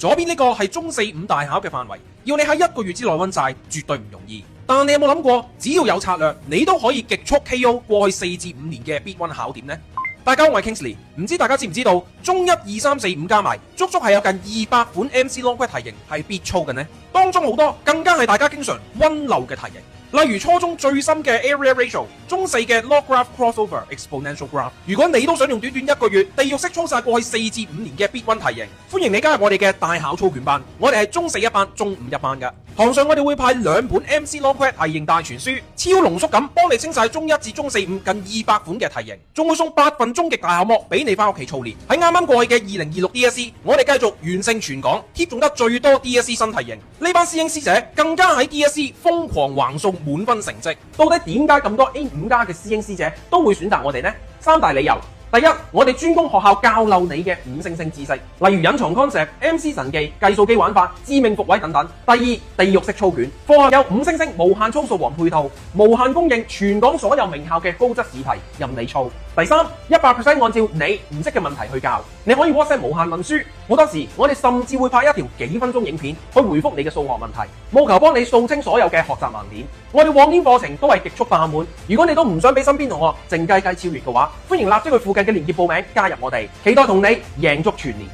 左邊呢個係中四五大考嘅範圍，要你喺1個月之內溫晒，絕對唔容易。但你有冇諗過，只要有策略，你都可以極速 KO 過去4至5年嘅 Bit 1考點呢？大家好，我係 Kingsley， 唔知大家知唔知道，中1、2、3、4、5加埋，足足係有近200款 MC Long Quest 題型係必操嘅呢？當中好多更加係大家經常溫漏嘅題型。例如初中最深嘅 Area Ratio， 中4嘅 Log Graph Crossover Exponential Graph。如果你都想用短短1個月地獄式操晒過去4至5年嘅 Bit 1題型，歡迎你加入我哋嘅大考操卷班。我哋係中4一班、中5一班㗎。堂上我哋會派2本 MC Long Quest 題型大全書，超濃縮咁幫你清晒中1至中4、5近200款嘅題型，仲會送8份終極大考模俾你翻屋企操練。喺啱啱過去嘅2026 DSE， 我哋繼續完勝全港貼中得最多 DSE 新題型。呢班師兄師姐更加喺 DSE 瘋狂橫掃滿分成績。到底點解咁多 A5 加嘅師兄師姐都會選擇我哋呢？3大理由。第一，我哋專攻學校教漏你嘅5星星知識，例如隱藏 concept、MC 神技、計數機玩法、致命伏位等等。第二，地獄式操卷，課後有5星星無限操數王配套，無限供應全港所有名校嘅高質試題，任你操。第三，100% 按照你唔識嘅問題去教，你可以 WhatsApp 無限問書。好多時我哋甚至會拍一條幾分鐘影片去回覆你嘅數學問題，務求幫你掃清所有嘅學習盲點。我哋往年課程都係極速爆滿，如果你都唔想俾身邊同學靜雞雞超越嘅話，歡迎立即去附近嘅連結報名加入我哋，期待同你贏足全年。